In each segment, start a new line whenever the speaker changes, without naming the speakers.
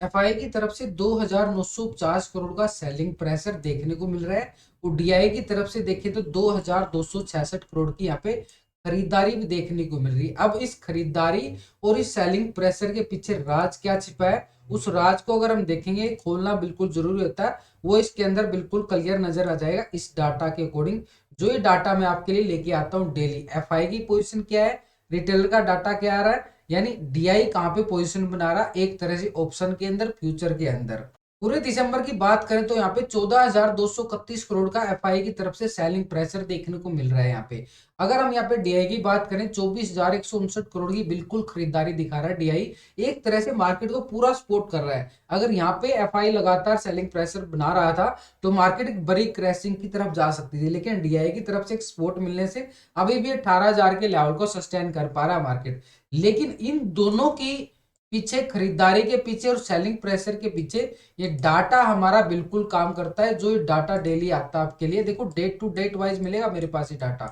FI की तरफ से 2,950 करोड़ का सेलिंग प्रेशर देखने को मिल रहा है और डीआई की तरफ से देखें तो 2,266 करोड़ की यहाँ पे खरीदारी भी देखने को मिल रही है। अब इस खरीदारी और इस सेलिंग प्रेशर के पीछे राज क्या छिपा है, उस राज को अगर हम देखेंगे, खोलना बिल्कुल जरूरी होता है। वो इसके अंदर बिल्कुल क्लियर नजर आ जाएगा इस डाटा के अकॉर्डिंग। जो ये डाटा मैं आपके लिए लेके आता हूँ डेली, एफआई की पोजीशन क्या है, रिटेलर का डाटा क्या आ रहा है, यानी डीआई कहां पे पोजीशन बना रहा, एक तरह से ऑप्शन के अंदर, फ्यूचर के अंदर। पूरे दिसंबर की बात करें तो यहाँ पे 14,231 करोड़ का एफआई की तरफ से सेलिंग प्रेशर देखने को मिल रहा है यहाँ पे। अगर हम यहाँ पे डीआई की बात करें, 24,159 करोड़ की बिल्कुल खरीदारी दिखा रहा है डीआई। एक तरह से मार्केट को पूरा सपोर्ट कर रहा है। अगर यहाँ पे एफआई लगातार सेलिंग प्रेशर बना रहा था तो मार्केट एक बड़ी क्रैशिंग की तरफ जा सकती थी, लेकिन डीआई की तरफ से एक सपोर्ट मिलने से अभी भी 18,000 के लेवल को सस्टेन कर पा रहा है मार्केट। लेकिन इन दोनों की पीछे, खरीदारी के पीछे और सेलिंग प्रेशर के पीछे, ये डाटा हमारा बिल्कुल काम करता है। जो ये डाटा डेली आता है आपके लिए, देखो डेट टू डेट वाइज मिलेगा मेरे पास ये डाटा,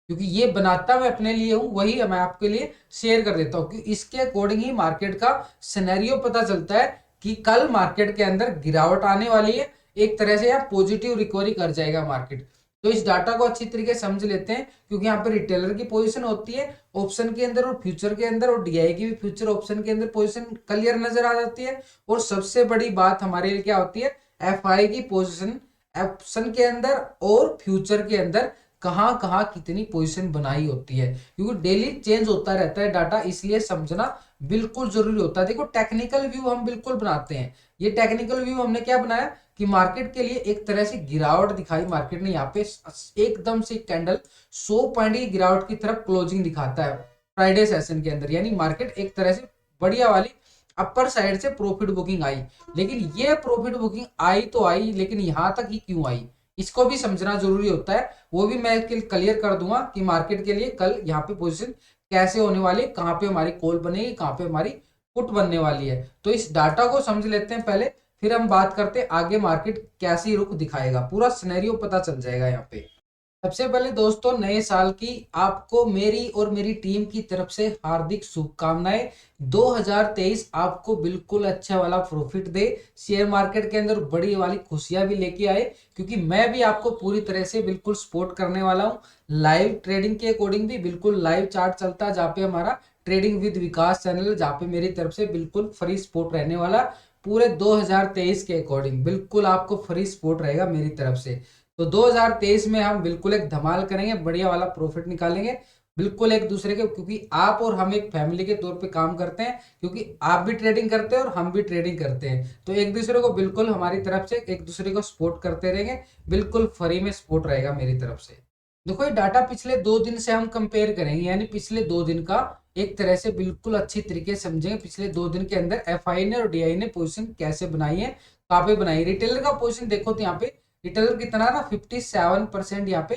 क्योंकि ये बनाता मैं अपने लिए हूं, वही मैं आपके लिए शेयर कर देता हूं, क्योंकि इसके अकॉर्डिंग ही मार्केट का सिनेरियो पता चलता है कि कल मार्केट के अंदर गिरावट आने वाली है, एक तरह से या पॉजिटिव रिकवरी कर जाएगा मार्केट। तो इस डाटा को अच्छी तरीके से समझ लेते हैं, क्योंकि यहाँ पर रिटेलर की पोजीशन होती है ऑप्शन के अंदर और फ्यूचर के अंदर, और डीआई की भी फ्यूचर ऑप्शन के अंदर पोजीशन क्लियर नजर आ जाती है। और सबसे बड़ी बात हमारे लिए क्या होती है, एफआई की पोजीशन ऑप्शन के अंदर और फ्यूचर के अंदर कहां कहां कितनी पोजीशन बनाई होती है, क्योंकि डेली चेंज होता रहता है डाटा, इसलिए समझना बिल्कुल जरूरी होता है। देखो टेक्निकल व्यू हम बिल्कुल बनाते हैं, ये टेक्निकल व्यू हमने क्या बनाया कि मार्केट के लिए एक तरह से गिरावट दिखाई मार्केट ने यहाँ पे, एकदम से कैंडल 100 पॉइंट की गिरावट की तरफ क्लोजिंग दिखाता है फ्राइडे सेशन के अंदर, यानी मार्केट एक तरह से बढ़िया वाली अपर साइड से प्रॉफिट बुकिंग आई। लेकिन ये प्रॉफिट बुकिंग आई तो आई, लेकिन यहां तक ही क्यों आई, इसको भी समझना जरूरी होता है। वो भी मैं क्लियर कर दूंगा कि मार्केट के लिए कल यहाँ पे पोजीशन कैसे होने वाली है, कहाँ पे हमारी कॉल बनेगी, कहाँ पे हमारी पुट बनने वाली है। तो इस डाटा को समझ लेते हैं पहले, फिर हम बात करते हैं आगे मार्केट कैसी रुख दिखाएगा, पूरा सिनेरियो पता चल जाएगा यहाँ पे। सबसे पहले दोस्तों, नए साल की आपको मेरी और मेरी टीम की तरफ से हार्दिक शुभकामनाएं। 2023 आपको बिल्कुल अच्छा वाला प्रॉफिट दे, शेयर मार्केट के अंदर बड़ी वाली खुशियां भी लेके आए, क्योंकि मैं भी आपको पूरी तरह से बिल्कुल सपोर्ट करने वाला हूं। लाइव ट्रेडिंग के अकॉर्डिंग भी बिल्कुल लाइव चार्ट चलता है, जहाँ पे हमारा ट्रेडिंग विद विकास चैनल, जहाँ पे मेरी तरफ से बिल्कुल फ्री सपोर्ट रहने वाला। पूरे 2023 के अकॉर्डिंग बिल्कुल आपको फ्री सपोर्ट रहेगा मेरी तरफ से। तो 2023 में हम बिल्कुल एक धमाल करेंगे, बढ़िया वाला प्रॉफिट निकालेंगे बिल्कुल एक दूसरे के, क्योंकि आप और हम एक फैमिली के तौर पे काम करते हैं, क्योंकि आप भी ट्रेडिंग करते हैं और हम भी ट्रेडिंग करते हैं। तो एक दूसरे को बिल्कुल हमारी तरफ से एक दूसरे को सपोर्ट करते रहेंगे, बिल्कुल फ्री में सपोर्ट रहेगा मेरी तरफ से। देखो ये डाटा पिछले 2 दिन से हम कंपेयर करेंगे, यानी पिछले 2 दिन का एक तरह से बिल्कुल अच्छी तरीके से समझेंगे। पिछले 2 दिन के अंदर एफआई ने और डीआई ने पोजीशन कैसे बनाई है, कहाँ पे बनाई। रिटेलर का पोजीशन देखो तो यहाँ पे रिटेलर कितना ना 57% यहाँ पे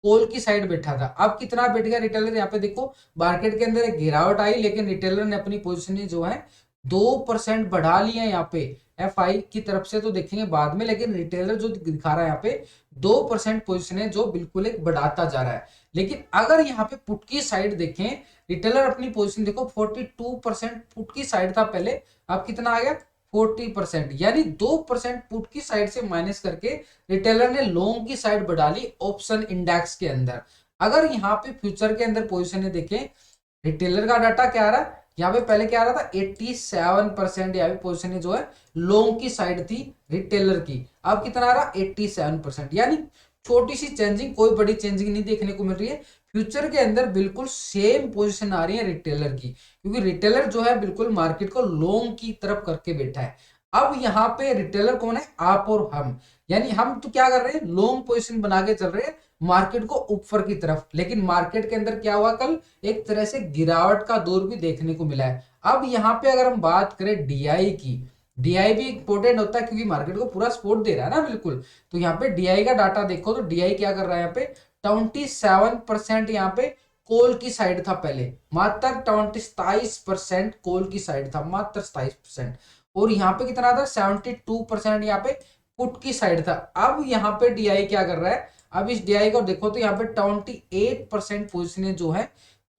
कॉल की साइड बैठा था। अब कितना बैठ गया रिटेलर, यहाँ पे देखो मार्केट के अंदर एक गिरावट आई, लेकिन रिटेलर ने अपनी पोजीशन जो है 2% बढ़ा ली है यहाँ पे। एफआई की तरफ से तो देखेंगे बाद में, लेकिन रिटेलर जो दिखा रहा है यहाँ पे 2% पोजीशन है, जो बिल्कुल एक बढ़ाता जा रहा है। लेकिन अगर यहाँ पे पुट की साइड देखें, रिटेलर अपनी पोजीशन देखो 42% पुट की साइड था पहले, अब कितना आ गया 40%, यानी 2% पुट की साइड से माइनस करके रिटेलर ने लॉन्ग की साइड बढ़ा ली ऑप्शन इंडेक्स के अंदर। अगर यहाँ पे फ्यूचर के अंदर पोजीशन देखें, रिटेलर का डाटा क्या आ रहा है, यहाँ पे पहले क्या आ रहा था 87% यहाँ पे पोजीशन जो है लॉन्ग की साइड थी रिटेलर की, अब कितना आ रहा 87%, यानी छोटी सी चेंजिंग, कोई बड़ी चेंजिंग नहीं देखने को मिल रही है। फ्यूचर के अंदर बिल्कुल सेम पोजीशन आ रही है रिटेलर की, क्योंकि रिटेलर जो है बिल्कुल मार्केट को लॉन्ग की तरफ करके बैठा है। अब यहाँ पे रिटेलर कौन है, आप और हम, यानी हम तो क्या कर रहे हैं, लॉन्ग पोजीशन बना के चल रहे हैं मार्केट को ऊपर की तरफ। लेकिन मार्केट के अंदर क्या हुआ कल, एक तरह से गिरावट का दौर भी देखने को मिला है। अब यहाँ पे अगर हम बात करें डीआई की, डीआई भी इंपॉर्टेंट होता है क्योंकि मार्केट को पूरा सपोर्ट दे रहा है ना बिल्कुल। तो यहाँ पे डीआई का डाटा देखो तो डीआई क्या कर रहा है, यहाँ पे 27% यहाँ पे कोल की साइड था पहले, मात्र 27% कोल की साइड था, मात्र 27%। और यहाँ पे कितना था 72% यहाँ पे पुट की साइड था। अब यहाँ पे डीआई क्या कर रहा है, अब इस डीआई को देखो तो यहाँ पे 28% पोजिशन जो है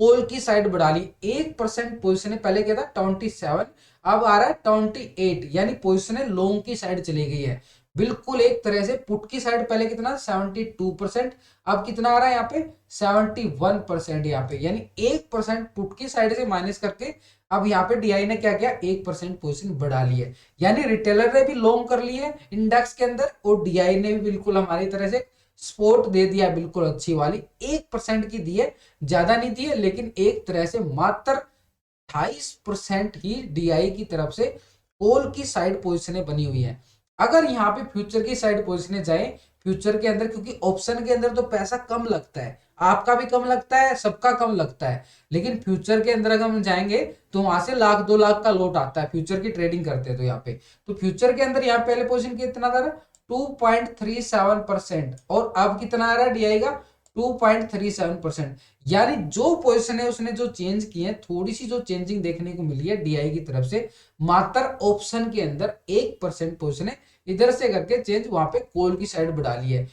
कॉल की साइड बढ़ा ली, 1% पोजिशन पहले क्या था 27, अब आ रहा है 28, यानी पोजिशन लॉन्ग की साइड चली गई है। बिल्कुल एक तरह से पुट की साइड पहले कितना 72%, अब कितना आ रहा है यहाँ पे 71% यहाँ पे, यानी 1% पुट की साइड से माइनस करके अब यहाँ पे डीआई ने क्या किया 1% पोजीशन बढ़ा ली है, यानी रिटेलर ने भी लॉन्ग कर ली है इंडेक्स के अंदर और डीआई ने भी बिल्कुल हमारी तरह से सपोर्ट दे दिया, बिल्कुल अच्छी वाली 1% की दी है, ज्यादा नहीं दी है, लेकिन एक तरह से मात्र 28% ही डीआई की तरफ से कॉल की साइड पोजिशनें बनी हुई है। अगर यहाँ पे फ्यूचर की साइड पोजिशनें जाए, फ्यूचर के अंदर क्योंकि ऑप्शन के अंदर तो पैसा कम लगता है, आपका भी कम लगता है, सबका कम लगता है, लेकिन फ्यूचर के अंदर अगर हम जाएंगे तो वहां से 1 लाख 2 लाख का लॉट आता है फ्यूचर की ट्रेडिंग करते हैं तो यहाँ पे, तो फ्यूचर के अंदर यहाँ पहले पोजिशन कितना था 2.37% और अब कितना आ रहा है डीआई का 2.37%, यानी जो पोजीशन है उसने जो चेंज की है, थोड़ी सी जो चेंजिंग देखने को मिली है डीआई की तरफ से, मात्र ऑप्शन के अंदर 1% पोजीशन है इधर से करके चेंज वहां पे कॉल की साइड बढ़ा ली है।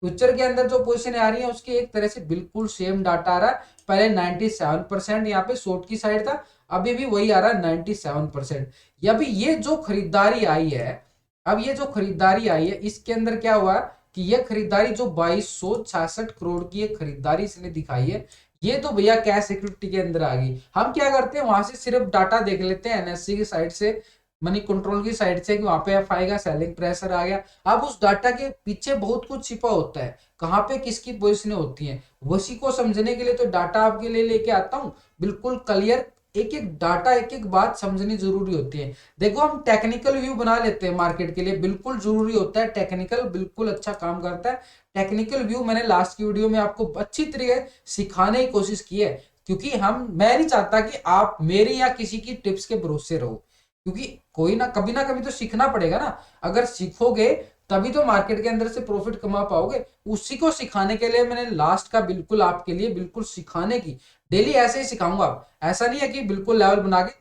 फ्यूचर के अंदर जो पोजीशन आ रही है उसकी एक तरह से बिल्कुल सेम डाटा आ रहा है, पहले 97% यहाँ पे शॉर्ट की साइड था, अभी भी वही आ रहा है 97%। अभी ये जो खरीदारी आई है, अब ये जो खरीदारी आई है इसके अंदर क्या हुआ कि ये खरीदारी जो 2266 करोड़ की ये खरीदारी इसने दिखाई है, ये तो भैया कैश सिक्योरिटी के अंदर आ गई। हम क्या करते हैं वहां से सिर्फ डाटा देख लेते हैं एनएससी की साइड से, मनी कंट्रोल की साइड से कि वहां पे एफआई का सेलिंग प्रेशर आ गया। अब उस डाटा के पीछे बहुत कुछ छिपा होता है, कहाँ पे किसकी पोजीशनें होती हैं, उसी को समझने के लिए तो डाटा आपके लिए लेके आता हूँ बिल्कुल क्लियर, एक एक डाटा एक एक बात समझनी जरूरी होती है। देखो हम टेक्निकल व्यू बना लेते हैं मार्केट के लिए, बिल्कुल जरूरी होता है, टेक्निकल बिल्कुल अच्छा काम करता है। टेक्निकल व्यू मैंने लास्ट की वीडियो में आपको अच्छी तरीके सिखाने की कोशिश की है, क्योंकि मैं नहीं चाहता कि आप मेरी या किसी की टिप्स के भरोसे रहो, क्योंकि कोई ना कभी तो सीखना पड़ेगा ना, अगर सीखोगे तभी तो मार्केट के अंदर से प्रॉफिट कमा पाओगे। उसी को सिखाने के लिए मैंने लास्ट का बिल्कुल आपके लिए बिल्कुल सिखाने की, डेली ऐसे ही सिखाऊंगा, आप ऐसा नहीं है कि बिल्कुल लेवल बना के,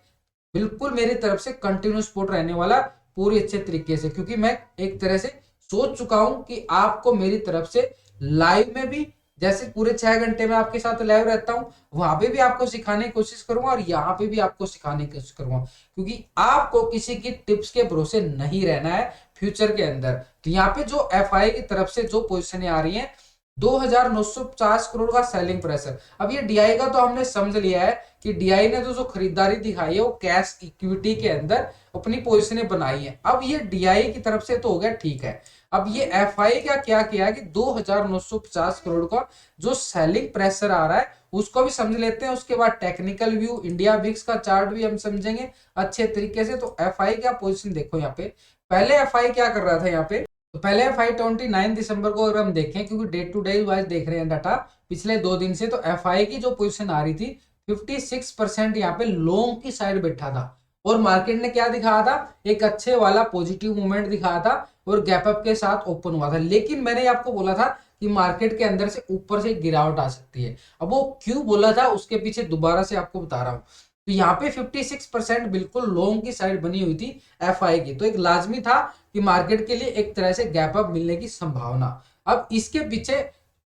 बिल्कुल मेरी तरफ से कंटिन्यू सपोर्ट रहने वाला पूरी अच्छे तरीके से, क्योंकि मैं एक तरह से सोच चुका हूं कि आपको मेरी तरफ से लाइव में भी, जैसे पूरे 6 घंटे में आपके साथ लाइव रहता हूं, वहां पे भी आपको सिखाने की कोशिश करूंगा और यहाँ पे भी आपको सिखाने की कोशिश करूंगा, क्योंकि आपको किसी की टिप्स के भरोसे नहीं रहना है फ्यूचर के अंदर। तो यहाँ पे जो एफआई की तरफ से जो पोजिशन आ रही है 2950 करोड़ का सेलिंग प्रेशर, अब ये डीआई का तो हमने समझ लिया है कि डीआई ने जो खरीदारी दिखाई है वो कैश इक्विटी के अंदर अपनी पोजीशनें बनाई है। अब ये डीआई की तरफ से तो हो गया ठीक है, अब ये एफआई का क्या किया कि 2950 करोड़ का जो सेलिंग प्रेशर आ रहा है उसको भी समझ लेते हैं, उसके बाद टेक्निकल व्यू इंडिया विक्स का चार्ट भी हम समझेंगे अच्छे तरीके से। तो एफआई का पोजीशन देखो यहाँ पे, पहले एफआई क्या कर रहा था यहाँ पे, तो पहले एफआई 29 दिसंबर को अगर हम देखें, क्योंकि डे टू डे वाइज देख रहे हैं डाटा पिछले 2 दिन से, तो एफआई की जो पोजीशन आ रही थी 56% यहाँ पे लॉन्ग की साइड बैठा था, और मार्केट ने क्या दिखाया था एक अच्छे वाला पॉजिटिव मूवमेंट दिखाया था और गैप अप के साथ ओपन हुआ था। लेकिन मैंने आपको बोला था कि मार्केट के अंदर से ऊपर से गिरावट आ सकती है, अब वो क्यों बोला था उसके पीछे दोबारा से आपको बता रहा हूं। तो यहाँ पे 56% बिल्कुल लॉन्ग की साइड बनी हुई थी एफआई की, तो एक लाजमी था कि मार्केट के लिए एक तरह से गैप अप मिलने की संभावना। अब इसके पीछे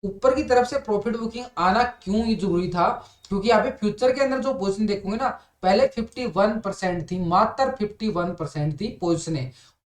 ऊपर की तरफ से प्रॉफिट बुकिंग आना क्यों ही जरूरी था, क्योंकि यहाँ पे फ्यूचर के अंदर जो पोजीशन देखोगे ना, पहले 51% थी, मात्र 51% थी पोजीशनें,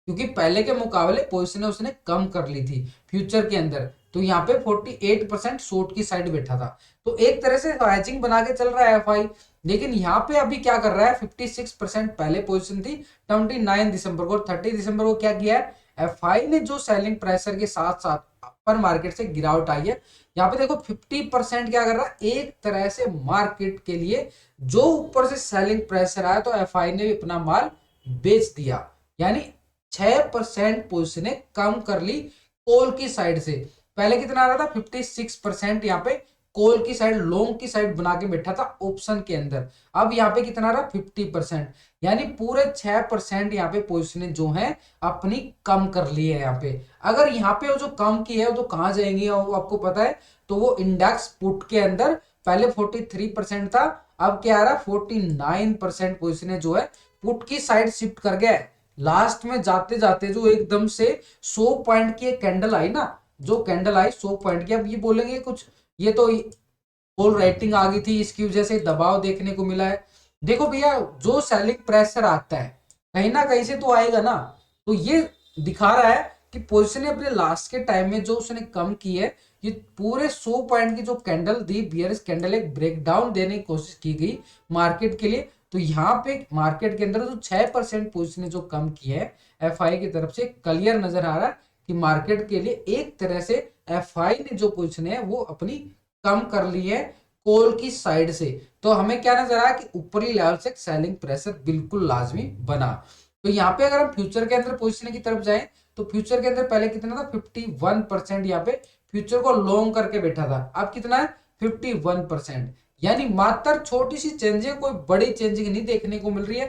क्योंकि पहले के मुकाबले पोजीशनें उसने कम कर ली थी फ्यूचर के अंदर, तो यहाँ पे 48% शॉर्ट की साइड बैठा था, तो एक तरह से हैचिंग बना के चल रहा है एफआई। लेकिन यहाँ पे अभी क्या कर रहा है 56% पहले पोजीशन थी 29 दिसंबर को, 30 दिसंबर को क्या किया है एफआई ने जो सेलिंग प्रेशर के साथ साथ अपर मार्केट से गिरावट आई है, यहाँ पे देखो 50% क्या कर रहा है एक तरह से मार्केट के लिए जो ऊपर से सेलिंग प्रेशर आया तो एफआई ने भी अपना माल बेच दिया, यानी 6% पोजीशनें कम कर ली कॉल की साइड से। पहले कितना आ रहा था 56% यहाँ पे कॉल की साइड लॉन्ग की साइड बना के बैठा था ऑप्शन के अंदर, अब यहाँ पे कितना रहा 50%, यानी पूरे 6% यहाँ पे पोजीशनें जो हैं अपनी कम कर ली है। यहाँ पे अगर यहाँ पे वो जो कम की है वो तो कहाँ जाएंगी वो आपको पता है, तो वो इंडेक्स पुट के अंदर पहले 43% था, अब क्या आ रहा 49% पोजीशनें जो है पुट की साइड शिफ्ट कर गया है। लास्ट में जाते जाते जो एकदम से 100 पॉइंट की एक कैंडल आई ना, जो कैंडल आई 100 पॉइंट की, अब ये बोलेंगे कुछ ये तो कॉल राइटिंग आ गई थी, इसकी वजह से दबाव देखने को मिला है। देखो भैया, जो सेलिंग प्रेशर आता है कहीं ना कहीं से तो आएगा ना। तो ये दिखा रहा है कि पोजीशन ने अपने लास्ट के टाइम में जो उसने कम की है, ये पूरे 100 पॉइंट की जो कैंडल दी, बियरिश कैंडल, एक ब्रेकडाउन देने की कोशिश की गई मार्केट के लिए। तो यहाँ पे मार्केट के अंदर जो 6% पोजीशन जो कम की है एफआई की तरफ से, क्लियर नजर आ रहा है कि मार्केट के लिए एक तरह से एफआई ने जो पोजीशन है वो अपनी कम कर ली है कॉल की साइड से। तो हमें क्या नजर आया कि ऊपरी लेवल से सेलिंग प्रेशर बिल्कुल लाजमी बना। तो यहाँ पे अगर हम फ्यूचर के अंदर पोजीशन की तरफ जाएं तो फ्यूचर के अंदर पहले कितना था, 51% यहाँ पे फ्यूचर को लॉन्ग करके बैठा था। अब कितना है, 51%। यानी मात्र छोटी सी चेंजिंग, कोई बड़ी चेंजिंग नहीं देखने को मिल रही है।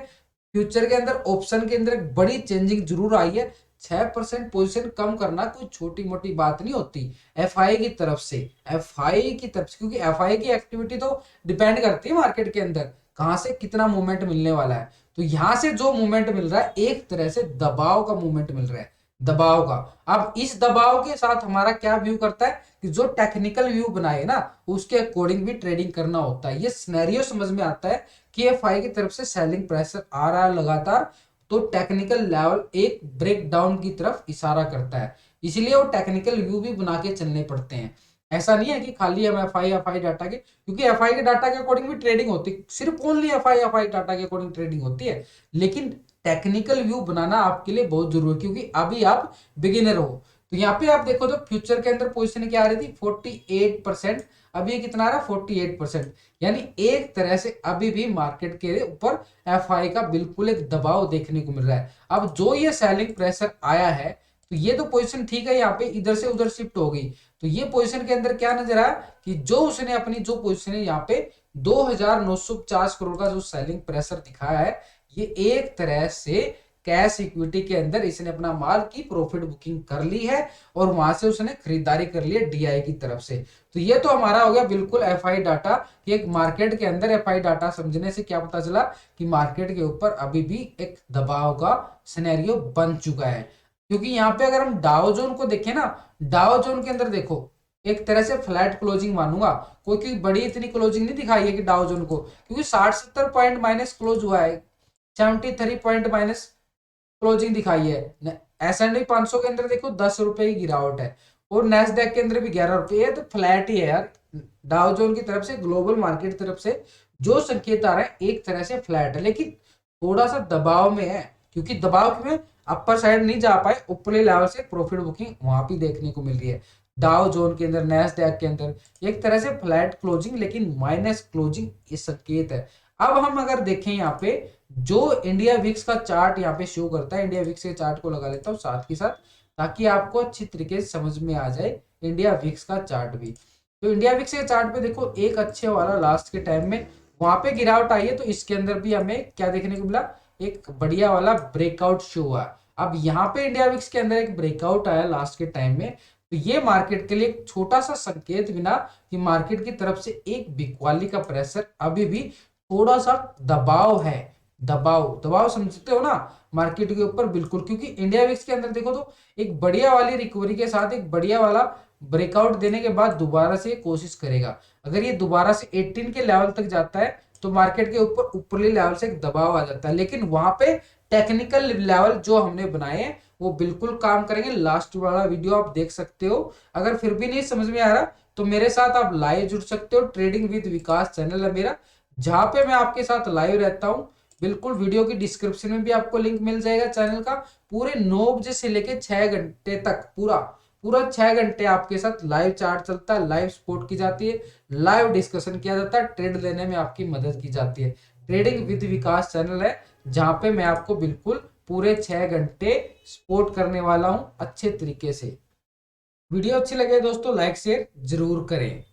फ्यूचर के अंदर ऑप्शन के अंदर एक बड़ी चेंजिंग जरूर आई है। 6% पोजीशन कम करना कोई छोटी मोटी बात नहीं होती एफआई की तरफ से। एफआई की तरफ से, क्योंकि एफआई की एक्टिविटी तो डिपेंड करती है मार्केट के अंदर कहां से कितना मूवमेंट मिलने वाला है। तो यहां से जो मूवमेंट मिल रहा है एक तरह से दबाव का मूवमेंट मिल रहा है, दबाव का। अब इस दबाव के साथ हमारा क्या व्यू करता है कि जो टेक्निकल व्यू बनाए ना उसके अकॉर्डिंग भी ट्रेडिंग करना होता है। ये सिनेरियो समझ में आता है कि एफआई की तरफ से सेलिंग प्रेशर आ रहा है लगातार, तो टेक्निकल लेवल एक ब्रेक डाउन की तरफ इशारा करता है, इसलिए वो टेक्निकल व्यू भी बना के चलने पड़ते हैं। ऐसा नहीं है कि खाली हम एफआई डाटा के, क्योंकि एफआई के डाटा के अकॉर्डिंग भी ट्रेडिंग होती है, सिर्फ ओनली एफआई डाटा के अकॉर्डिंग ट्रेडिंग होती है। लेकिन टेक्निकल व्यू बनाना आपके लिए बहुत जरूरी है, क्योंकि अभी आप बिगिनर हो। तो यहाँ पे आप देखो तो फ्यूचर के अंदर पोजीशन क्या आ रही थी, 48%। अभी ये कितना आ रहा है, 48%। यानी एक तरह से अभी भी मार्केट के ऊपर एफआई का बिल्कुल एक दबाव देखने को मिल रहा है। अब जो ये सेलिंग प्रेशर आया है, तो ये तो पोजीशन ठीक है, यहाँ पे इधर से उधर शिफ्ट हो गई। तो ये पोजीशन के अंदर क्या नजर आया कि जो उसने अपनी जो पोजीशन है यहाँ पे 2950 करोड़ का जो सेलिंग प्रेशर दिखाया है, ये एक तरह से कैश इक्विटी के अंदर इसने अपना माल की प्रॉफिट बुकिंग कर ली है और वहां से उसने खरीदारी कर ली है डीआई की तरफ से। तो ये तो हमारा हो गया बिल्कुल एफआई डाटा कि एक मार्केट के अंदर एफआई डाटा समझने से क्या पता चला कि मार्केट के ऊपर अभी भी एक दबाव का सिनेरियो बन चुका है। क्योंकि यहाँ पे अगर हम डाउ जोन को देखें ना, डाउ जोन के अंदर देखो एक तरह से फ्लैट क्लोजिंग मानूंगा, कोई बड़ी इतनी क्लोजिंग नहीं दिखाई है कि डाउ जोन को, क्योंकि 60-70 पॉइंट माइनस क्लोज हुआ है, 73 पॉइंट माइनस क्लोजिंग दिखाई है। S&P 500 के अंदर देखो 10 रुपए की गिरावट है और नेस्डैक के अंदर भी 11 रुपए है। तो फ्लैट ही है यार, डाउ जोन की तरफ से, ग्लोबल मार्केट की तरफ से जो संकेत आ रहा है एक तरह से फ्लैट है, लेकिन थोड़ा सा दबाव में है। क्योंकि दबाव में अपर साइड नहीं जा पाए, ऊपरी लेवल से प्रॉफिट बुकिंग वहां भी देखने को मिल रही है। डाउ जोन के अंदर, नेस्डैक के अंदर एक तरह से फ्लैट क्लोजिंग लेकिन माइनस क्लोजिंग ये संकेत है। अब हम अगर देखें यहाँ पे जो इंडिया विक्स का चार्ट यहाँ पे शो करता है, इंडिया विक्स के चार्ट को लगा लेता हूँ साथ के साथ ताकि आपको अच्छी तरीके से समझ में आ जाए इंडिया विक्स का चार्ट भी। तो इंडिया विक्स के चार्ट पे देखो एक अच्छे वाला लास्ट के टाइम में वहां पे गिरावट आई है, तो इसके अंदर भी हमें क्या देखने को मिला, एक बढ़िया वाला ब्रेकआउट शो हुआ। अब यहाँ पे इंडिया विक्स के अंदर एक ब्रेकआउट आया लास्ट के टाइम में, तो ये मार्केट के लिए एक छोटा सा संकेत बिना कि मार्केट की तरफ से एक बिकवाली का प्रेशर अभी भी थोड़ा सा दबाव है। दबाव दबाव समझते हो ना मार्केट के ऊपर, बिल्कुल। क्योंकि इंडिया विक्स के अंदर देखो तो एक बढ़िया वाली रिकवरी के साथ एक बढ़िया वाला ब्रेकआउट देने के बाद दोबारा से कोशिश करेगा। अगर ये दोबारा से 18 के लेवल तक जाता है तो मार्केट के ऊपर ऊपरली लेवल से एक दबाव आ जाता है, लेकिन वहां पे टेक्निकल लेवल जो हमने बनाए हैं वो बिल्कुल काम करेंगे। लास्ट वाला वीडियो आप देख सकते हो। अगर फिर भी नहीं समझ में आ रहा तो मेरे साथ आप लाइव जुड़ सकते हो, ट्रेडिंग विद विकास चैनल है मेरा, जहां पे मैं आपके साथ लाइव रहता हूं। बिल्कुल वीडियो की डिस्क्रिप्शन में भी आपको लिंक मिल जाएगा चैनल का। पूरे 9 बजे से लेके 6 घंटे तक पूरा पूरा 6 घंटे आपके साथ लाइव चार्ट चलता है, लाइव सपोर्ट की जाती है, लाइव डिस्कशन किया जाता है, ट्रेड लेने में आपकी मदद की जाती है। ट्रेडिंग विद विकास चैनल है जहां पे मैं आपको बिल्कुल पूरे 6 घंटे सपोर्ट करने वाला हूं अच्छे तरीके से। वीडियो अच्छी लगे दोस्तों लाइक शेयर जरूर करें।